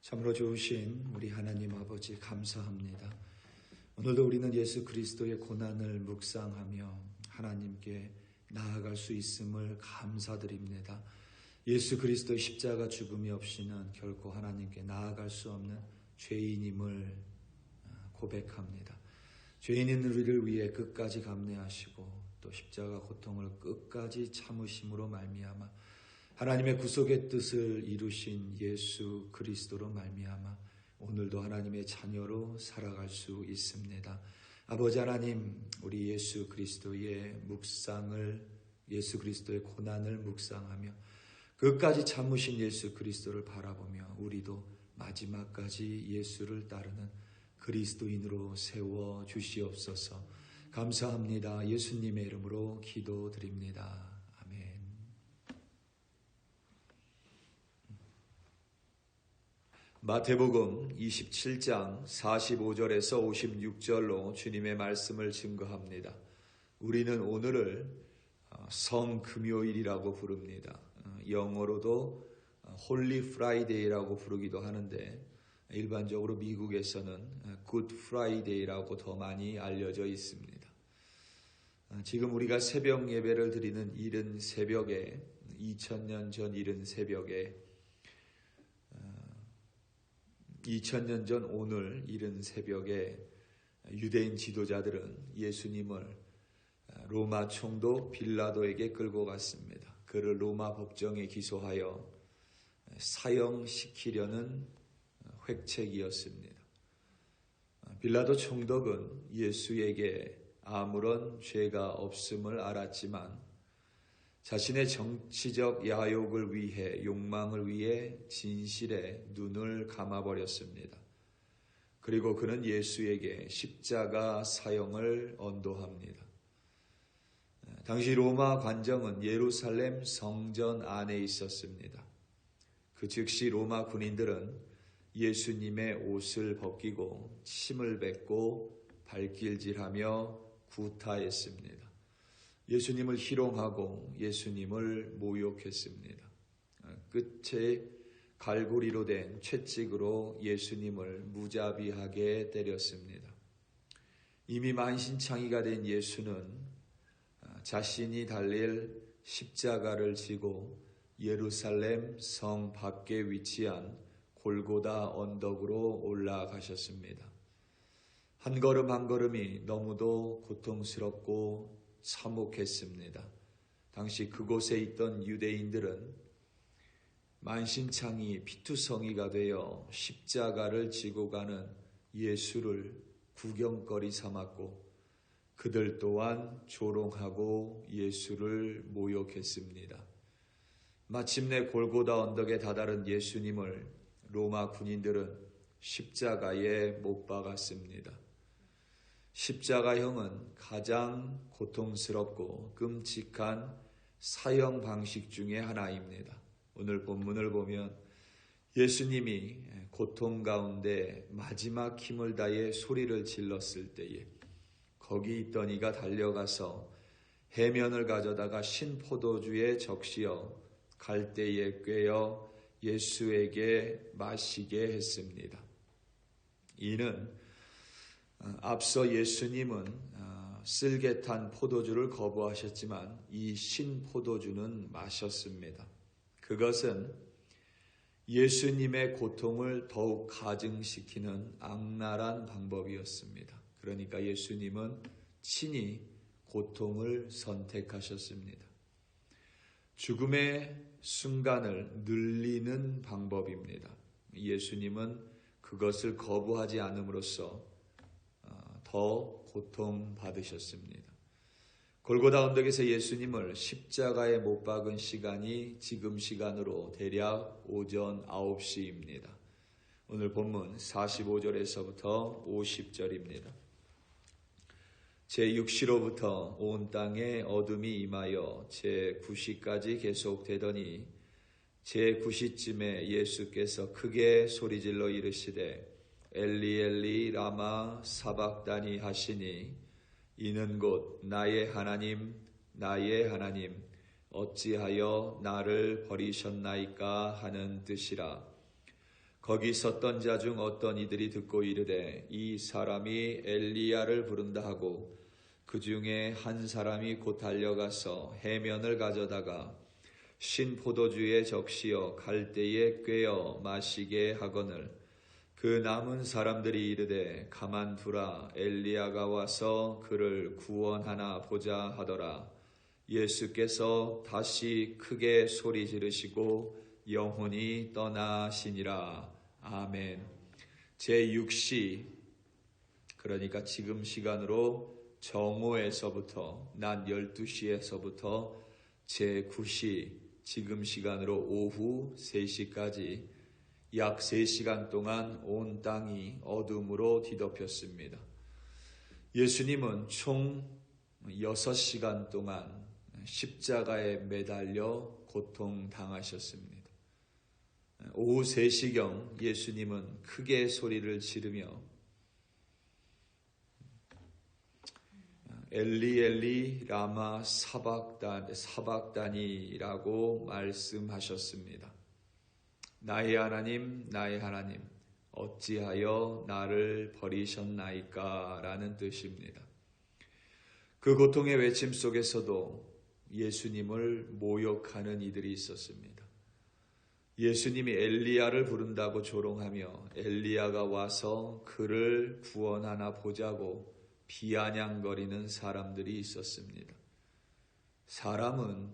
참으로 좋으신 우리 하나님 아버지 감사합니다. 오늘도 우리는 예수 그리스도의 고난을 묵상하며 하나님께 나아갈 수 있음을 감사드립니다. 예수 그리스도의 십자가 죽음이 없이는 결코 하나님께 나아갈 수 없는 죄인임을 고백합니다. 죄인인 우리를 위해 끝까지 감내하시고 또 십자가 고통을 끝까지 참으심으로 말미암아 하나님의 구속의 뜻을 이루신 예수 그리스도로 말미암아 오늘도 하나님의 자녀로 살아갈 수 있습니다. 아버지 하나님, 우리 예수 그리스도의 예수 그리스도의 고난을 묵상하며 끝까지 참으신 예수 그리스도를 바라보며 우리도 마지막까지 예수를 따르는 그리스도인으로 세워 주시옵소서. 감사합니다. 예수님의 이름으로 기도드립니다. 아멘. 마태복음 27장 45절에서 56절로 주님의 말씀을 증거합니다. 우리는 오늘을 성금요일이라고 부릅니다. 영어로도 홀리 프라이데이라고 부르기도 하는데 일반적으로 미국에서는 굿 프라이데이라고 더 많이 알려져 있습니다. 지금 우리가 새벽 예배를 드리는 이른 새벽에 2000년 전 이른 새벽에 2000년 전 오늘 이른 새벽에 유대인 지도자들은 예수님을 로마 총독 빌라도에게 끌고 갔습니다. 그를 로마 법정에 기소하여 사형시키려는 획책이었습니다. 빌라도 총독은 예수에게 아무런 죄가 없음을 알았지만 자신의 정치적 야욕을 위해 욕망을 위해 진실에 눈을 감아버렸습니다. 그리고 그는 예수에게 십자가 사형을 언도합니다. 당시 로마 관정은 예루살렘 성전 안에 있었습니다. 그 즉시 로마 군인들은 예수님의 옷을 벗기고 침을 뱉고 발길질하며 구타했습니다. 예수님을 희롱하고 예수님을 모욕했습니다. 끝에 갈고리로 된 채찍으로 예수님을 무자비하게 때렸습니다. 이미 만신창이가 된 예수는 자신이 달릴 십자가를 지고 예루살렘 성 밖에 위치한 골고다 언덕으로 올라가셨습니다. 한 걸음 한 걸음이 너무도 고통스럽고 참혹했습니다. 당시 그곳에 있던 유대인들은 만신창이 피투성이가 되어 십자가를 지고 가는 예수를 구경거리 삼았고 그들 또한 조롱하고 예수를 모욕했습니다. 마침내 골고다 언덕에 다다른 예수님을 로마 군인들은 십자가에 못 박았습니다. 십자가형은 가장 고통스럽고 끔찍한 사형 방식 중에 하나입니다. 오늘 본문을 보면 예수님이 고통 가운데 마지막 힘을 다해 소리를 질렀을 때에 거기 있던 이가 달려가서 해면을 가져다가 신포도주에 적시어 갈대에 꿰어 예수에게 마시게 했습니다. 이는 앞서 예수님은 쓸개탄 포도주를 거부하셨지만 이 신포도주는 마셨습니다. 그것은 예수님의 고통을 더욱 가증시키는 악랄한 방법이었습니다. 그러니까 예수님은 친히 고통을 선택하셨습니다. 죽음의 순간을 늘리는 방법입니다. 예수님은 그것을 거부하지 않음으로써 더 고통받으셨습니다. 골고다 언덕에서 예수님을 십자가에 못 박은 시간이 지금 시간으로 대략 오전 9시입니다. 오늘 본문 45절에서부터 50절입니다. 제6시로부터 온 땅에 어둠이 임하여 제9시까지 계속되더니 제9시쯤에 예수께서 크게 소리질러 이르시되 엘리 엘리 라마 사박다니 하시니 이는 곧 나의 하나님 어찌하여 나를 버리셨나이까 하는 뜻이라. 거기 섰던 자 중 어떤 이들이 듣고 이르되 이 사람이 엘리야를 부른다 하고 그 중에 한 사람이 곧 달려가서 해면을 가져다가 신 포도주에 적시어 갈대에 꿰어 마시게 하거늘 그 남은 사람들이 이르되 가만두라 엘리야가 와서 그를 구원하나 보자 하더라. 예수께서 다시 크게 소리 지르시고 영혼이 떠나시니라. 아멘. 제6시 그러니까 지금 시간으로 정오에서부터 낮 12시에서부터 제9시 지금 시간으로 오후 3시까지 약 3시간 동안 온 땅이 어둠으로 뒤덮였습니다. 예수님은 총 6시간 동안 십자가에 매달려 고통당하셨습니다. 오후 3시경 예수님은 크게 소리를 지르며 엘리 엘리 라마 사박다니라고 말씀하셨습니다. 나의 하나님 나의 하나님 어찌하여 나를 버리셨나이까 라는 뜻입니다. 그 고통의 외침 속에서도 예수님을 모욕하는 이들이 있었습니다. 예수님이 엘리야를 부른다고 조롱하며 엘리야가 와서 그를 구원하나 보자고 비아냥거리는 사람들이 있었습니다. 사람은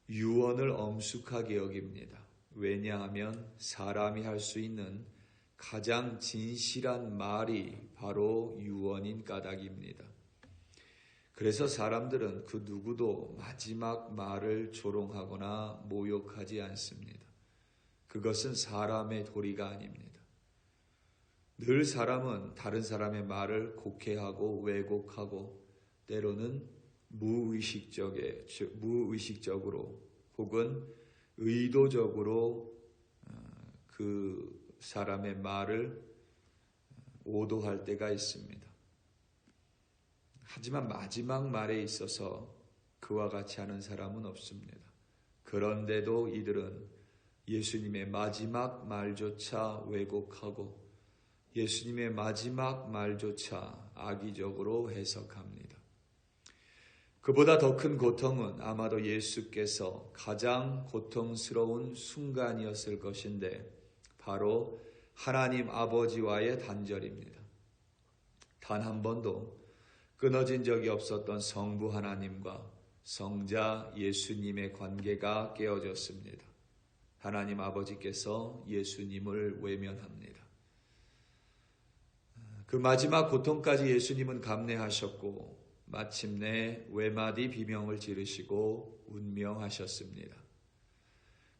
유언을 엄숙하게 여깁니다. 왜냐하면 사람이 할 수 있는 가장 진실한 말이 바로 유언인 까닭입니다. 그래서 사람들은 그 누구도 마지막 말을 조롱하거나 모욕하지 않습니다. 그것은 사람의 도리가 아닙니다. 늘 사람은 다른 사람의 말을 곡해하고 왜곡하고 때로는 무의식적으로 혹은 의도적으로 그 사람의 말을 오도할 때가 있습니다. 하지만 마지막 말에 있어서 그와 같이 하는 사람은 없습니다. 그런데도 이들은 예수님의 마지막 말조차 왜곡하고 예수님의 마지막 말조차 악의적으로 해석합니다. 그보다 더 큰 고통은 아마도 예수께서 가장 고통스러운 순간이었을 것인데 바로 하나님 아버지와의 단절입니다. 단 한 번도 끊어진 적이 없었던 성부 하나님과 성자 예수님의 관계가 깨어졌습니다. 하나님 아버지께서 예수님을 외면합니다. 그 마지막 고통까지 예수님은 감내하셨고 마침내 외마디 비명을 지르시고 운명하셨습니다.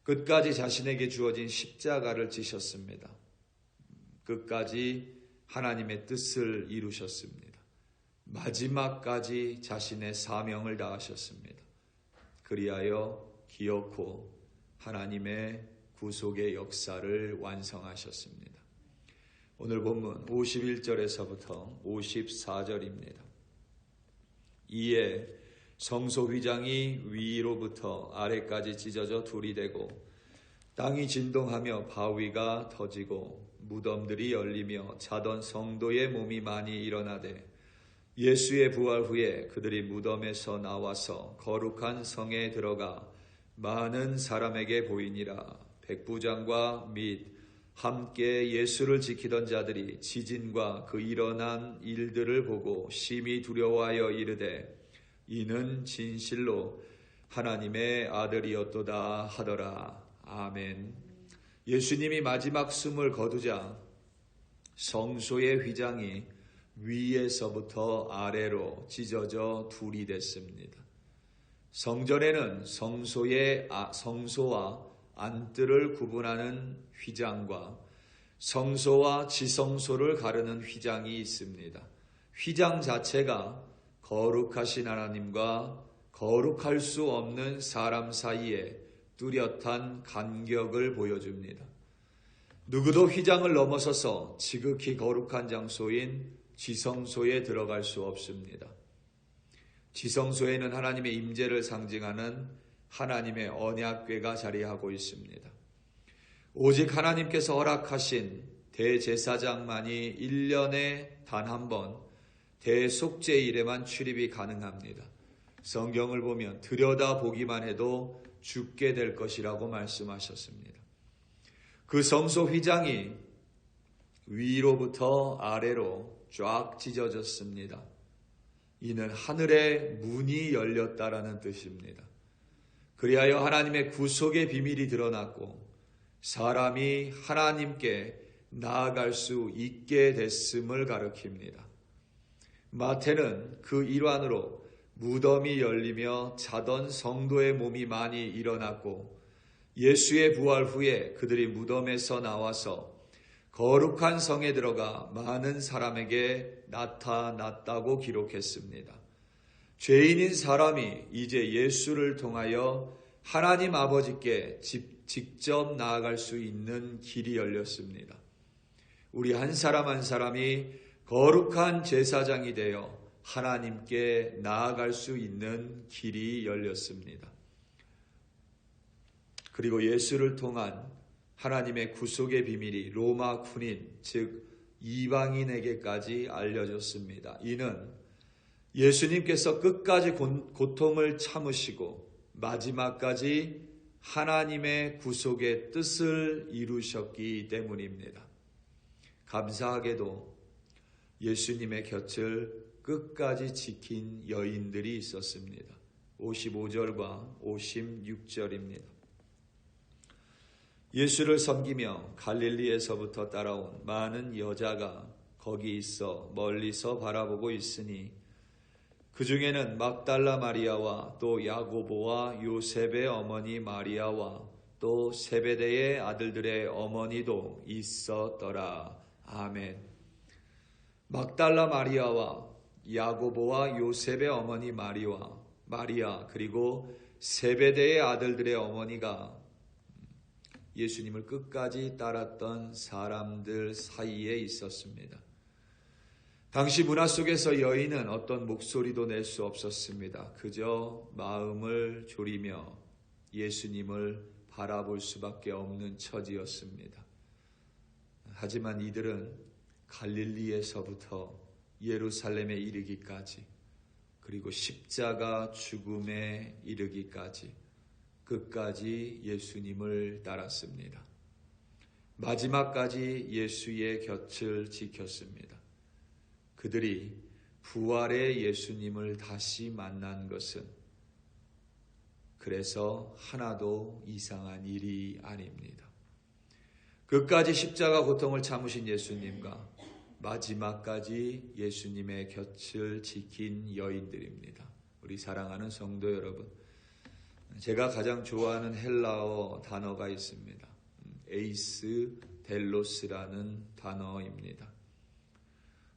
끝까지 자신에게 주어진 십자가를 지셨습니다. 끝까지 하나님의 뜻을 이루셨습니다. 마지막까지 자신의 사명을 다하셨습니다. 그리하여 기어코 하나님의 구속의 역사를 완성하셨습니다. 오늘 본문 51절에서부터 54절입니다. 이에 성소 휘장이 위로부터 아래까지 찢어져 둘이 되고 땅이 진동하며 바위가 터지고 무덤들이 열리며 자던 성도의 몸이 많이 일어나되 예수의 부활 후에 그들이 무덤에서 나와서 거룩한 성에 들어가 많은 사람에게 보이니라. 백부장과 및 함께 예수를 지키던 자들이 지진과 그 일어난 일들을 보고 심히 두려워하여 이르되 이는 진실로 하나님의 아들이었도다 하더라. 아멘. 예수님이 마지막 숨을 거두자 성소의 휘장이 위에서부터 아래로 찢어져 둘이 됐습니다. 성전에는 성소와 안뜰을 구분하는 휘장과 성소와 지성소를 가르는 휘장이 있습니다. 휘장 자체가 거룩하신 하나님과 거룩할 수 없는 사람 사이에 뚜렷한 간격을 보여줍니다. 누구도 휘장을 넘어서서 지극히 거룩한 장소인 지성소에 들어갈 수 없습니다. 지성소에는 하나님의 임재를 상징하는 하나님의 언약궤가 자리하고 있습니다. 오직 하나님께서 허락하신 대제사장만이 1년에 단 한 번 대속죄일에만 출입이 가능합니다. 성경을 보면 들여다보기만 해도 죽게 될 것이라고 말씀하셨습니다. 그 성소 휘장이 위로부터 아래로 쫙 찢어졌습니다. 이는 하늘의 문이 열렸다라는 뜻입니다. 그리하여 하나님의 구속의 비밀이 드러났고 사람이 하나님께 나아갈 수 있게 됐음을 가리킵니다. 마태는 그 일환으로 무덤이 열리며 자던 성도의 몸이 많이 일어났고 예수의 부활 후에 그들이 무덤에서 나와서 거룩한 성에 들어가 많은 사람에게 나타났다고 기록했습니다. 죄인인 사람이 이제 예수를 통하여 하나님 아버지께 직접 나아갈 수 있는 길이 열렸습니다. 우리 한 사람 한 사람이 거룩한 제사장이 되어 하나님께 나아갈 수 있는 길이 열렸습니다. 그리고 예수를 통한 하나님의 구속의 비밀이 로마 군인, 즉 이방인에게까지 알려졌습니다. 이는 예수님께서 끝까지 고통을 참으시고 마지막까지 하나님의 구속의 뜻을 이루셨기 때문입니다. 감사하게도 예수님의 곁을 끝까지 지킨 여인들이 있었습니다. 55절과 56절입니다. 예수를 섬기며 갈릴리에서부터 따라온 많은 여자가 거기 있어 멀리서 바라보고 있으니 그 중에는 막달라 마리아와 또 야고보와 요셉의 어머니 마리아와 또 세베대의 아들들의 어머니도 있었더라. 아멘. 막달라 마리아와 야고보와 요셉의 어머니 마리아 그리고 세베대의 아들들의 어머니가 예수님을 끝까지 따랐던 사람들 사이에 있었습니다. 당시 문화 속에서 여인은 어떤 목소리도 낼 수 없었습니다. 그저 마음을 졸이며 예수님을 바라볼 수밖에 없는 처지였습니다. 하지만 이들은 갈릴리에서부터 예루살렘에 이르기까지 그리고 십자가 죽음에 이르기까지 끝까지 예수님을 따랐습니다. 마지막까지 예수의 곁을 지켰습니다. 그들이 부활의 예수님을 다시 만난 것은 그래서 하나도 이상한 일이 아닙니다. 끝까지 십자가 고통을 참으신 예수님과 마지막까지 예수님의 곁을 지킨 여인들입니다. 우리 사랑하는 성도 여러분, 제가 가장 좋아하는 헬라어 단어가 있습니다. 에이스 델로스라는 단어입니다.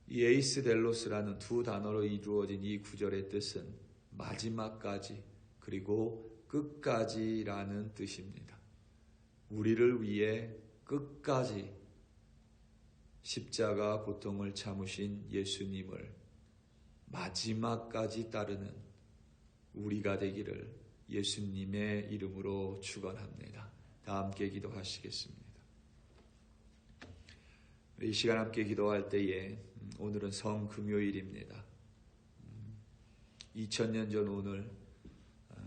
이 에이스 델로스라는 두 단어로 이루어진 이 구절의 뜻은 마지막까지 그리고 끝까지라는 뜻입니다. 우리를 위해 끝까지 십자가 고통을 참으신 예수님을 마지막까지 따르는 우리가 되기를 예수님의 이름으로 축원합니다. 다 함께 기도하시겠습니다. 이 시간 함께 기도할 때에 오늘은 성금요일입니다. 2000년 전 오늘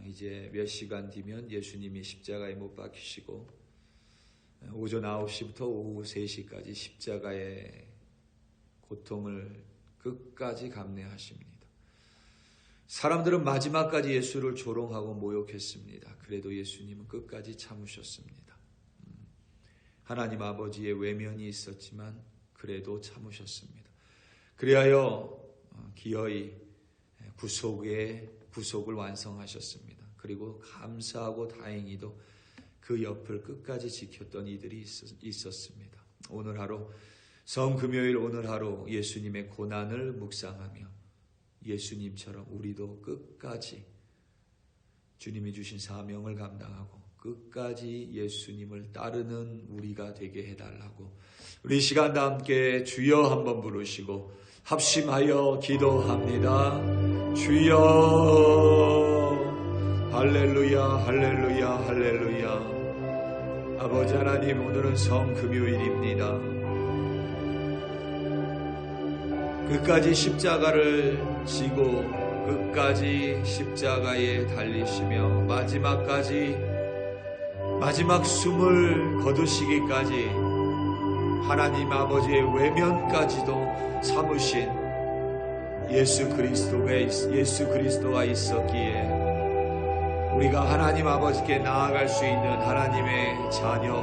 이제 몇 시간 뒤면 예수님이 십자가에 못 박히시고 오전 9시부터 오후 3시까지 십자가의 고통을 끝까지 감내하십니다. 사람들은 마지막까지 예수를 조롱하고 모욕했습니다. 그래도 예수님은 끝까지 참으셨습니다. 하나님 아버지의 외면이 있었지만 그래도 참으셨습니다. 그리하여 기어이 구속을 완성하셨습니다. 그리고 감사하고 다행히도 그 옆을 끝까지 지켰던 이들이 있었습니다. 오늘 하루 성금요일 오늘 하루 예수님의 고난을 묵상하며 예수님처럼 우리도 끝까지 주님이 주신 사명을 감당하고 끝까지 예수님을 따르는 우리가 되게 해달라고 우리 시간 다 함께 주여 한번 부르시고 합심하여 기도합니다. 주여 할렐루야 할렐루야 할렐루야. 아버지 하나님, 오늘은 성금요일입니다. 끝까지 십자가를 지고 끝까지 십자가에 달리시며 마지막 숨을 거두시기까지 하나님 아버지의 외면까지도 참으신 예수 그리스도가 있었기에 우리가 하나님 아버지께 나아갈 수 있는 하나님의 자녀,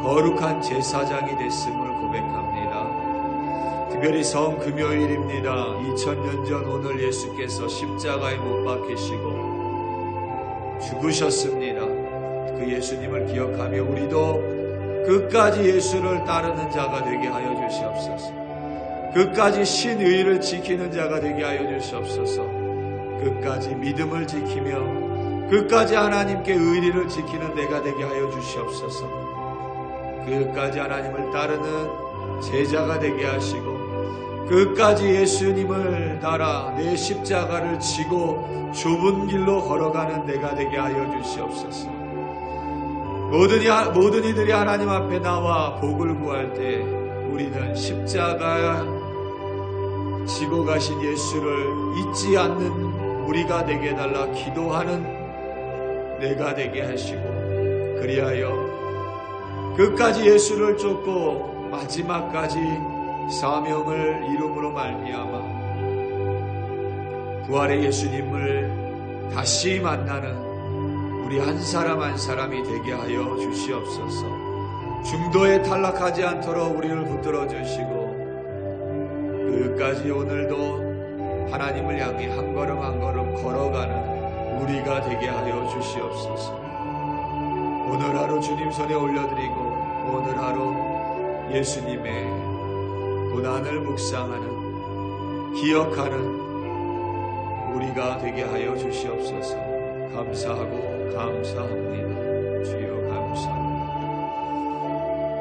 거룩한 제사장이 됐음을 고백합니다. 특별히 성금요일입니다. 2000년 전 오늘 예수께서 십자가에 못 박히시고 죽으셨습니다. 그 예수님을 기억하며 우리도 끝까지 예수를 따르는 자가 되게 하여 주시옵소서. 끝까지 신의를 지키는 자가 되게 하여 주시옵소서. 끝까지 믿음을 지키며 끝까지 하나님께 의리를 지키는 내가 되게 하여 주시옵소서. 끝까지 하나님을 따르는 제자가 되게 하시고 끝까지 예수님을 따라 내 십자가를 지고 좁은 길로 걸어가는 내가 되게 하여 주시옵소서. 모든 이들이 하나님 앞에 나와 복을 구할 때 우리는 십자가 지고 가신 예수를 잊지 않는 우리가 되게 해달라 기도하는 내가 되게 하시고 그리하여 끝까지 예수를 쫓고 마지막까지 사명을 이룸으로 말미암아 부활의 예수님을 다시 만나는 우리 한 사람 한 사람이 되게 하여 주시옵소서. 중도에 탈락하지 않도록 우리를 붙들어 주시고 끝까지 오늘도 하나님을 향해 한 걸음 한 걸음 걸어가는 우리가 되게 하여 주시옵소서. 오늘 하루 주님 손에 올려드리고 오늘 하루 예수님의 고난을 묵상하는 기억하는 우리가 되게 하여 주시옵소서. 감사하고 감사합니다. 주여.